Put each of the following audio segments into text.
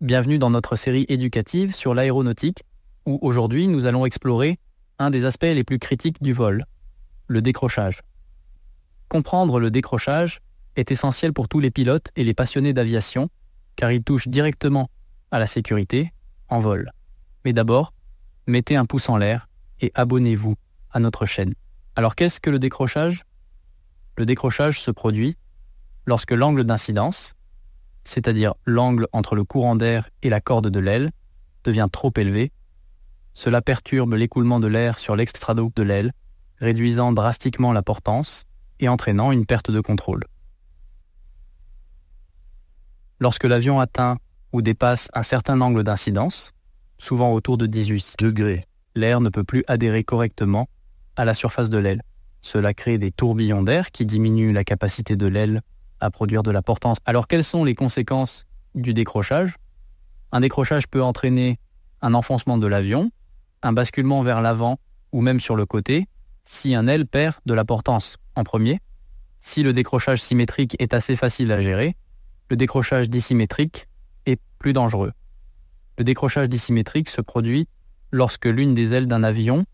Bienvenue dans notre série éducative sur l'aéronautique, où aujourd'hui nous allons explorer un des aspects les plus critiques du vol, le décrochage. Comprendre le décrochage est essentiel pour tous les pilotes et les passionnés d'aviation, car il touche directement à la sécurité en vol. Mais d'abord, mettez un pouce en l'air et abonnez-vous à notre chaîne. Alors qu'est-ce que le décrochage? Le décrochage se produit lorsque l'angle d'incidence, c'est-à-dire l'angle entre le courant d'air et la corde de l'aile, devient trop élevé. Cela perturbe l'écoulement de l'air sur l'extraduc de l'aile, réduisant drastiquement la portance et entraînant une perte de contrôle. Lorsque l'avion atteint ou dépasse un certain angle d'incidence, souvent autour de 18 degrés, l'air ne peut plus adhérer correctement à la surface de l'aile. Cela crée des tourbillons d'air qui diminuent la capacité de l'aile à produire de la portance. Alors quelles sont les conséquences du décrochage? Un décrochage peut entraîner un enfoncement de l'avion, un basculement vers l'avant ou même sur le côté, si un aile perd de la portance en premier. Si le décrochage symétrique est assez facile à gérer, le décrochage dissymétrique est plus dangereux. Le décrochage dissymétrique se produit lorsque l'une des ailes d'un avion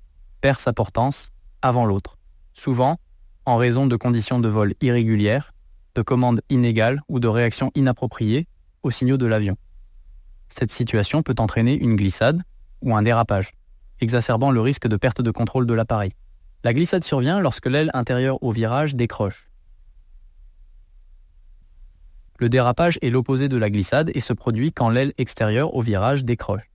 perd sa portance avant l'autre, souvent en raison de conditions de vol irrégulières, de commandes inégales ou de réactions inappropriées aux signaux de l'avion. Cette situation peut entraîner une glissade ou un dérapage, exacerbant le risque de perte de contrôle de l'appareil. La glissade survient lorsque l'aile intérieure au virage décroche. Le dérapage est l'opposé de la glissade et se produit quand l'aile extérieure au virage décroche.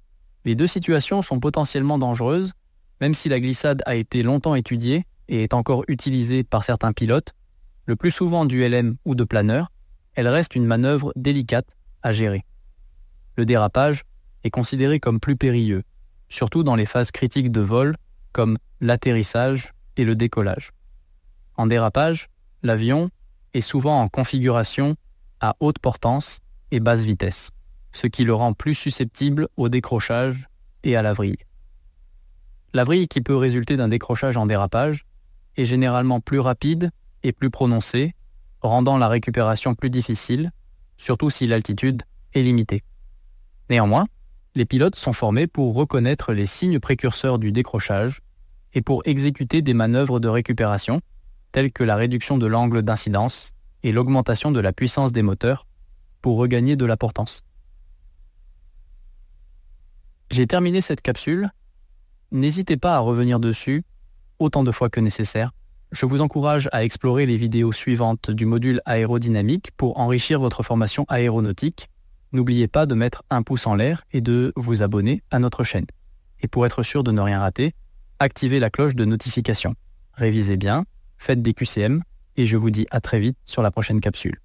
Les deux situations sont potentiellement dangereuses, même si la glissade a été longtemps étudiée et est encore utilisée par certains pilotes. Le plus souvent du LM ou de planeur, elle reste une manœuvre délicate à gérer. Le dérapage est considéré comme plus périlleux, surtout dans les phases critiques de vol comme l'atterrissage et le décollage. En dérapage, l'avion est souvent en configuration à haute portance et basse vitesse, ce qui le rend plus susceptible au décrochage et à la vrille. La vrille qui peut résulter d'un décrochage en dérapage est généralement plus rapide et plus prononcée, rendant la récupération plus difficile, surtout si l'altitude est limitée. Néanmoins, les pilotes sont formés pour reconnaître les signes précurseurs du décrochage et pour exécuter des manœuvres de récupération, telles que la réduction de l'angle d'incidence et l'augmentation de la puissance des moteurs pour regagner de la portance. J'ai terminé cette capsule. N'hésitez pas à revenir dessus autant de fois que nécessaire. Je vous encourage à explorer les vidéos suivantes du module aérodynamique pour enrichir votre formation aéronautique. N'oubliez pas de mettre un pouce en l'air et de vous abonner à notre chaîne. Et pour être sûr de ne rien rater, activez la cloche de notification. Révisez bien, faites des QCM et je vous dis à très vite sur la prochaine capsule.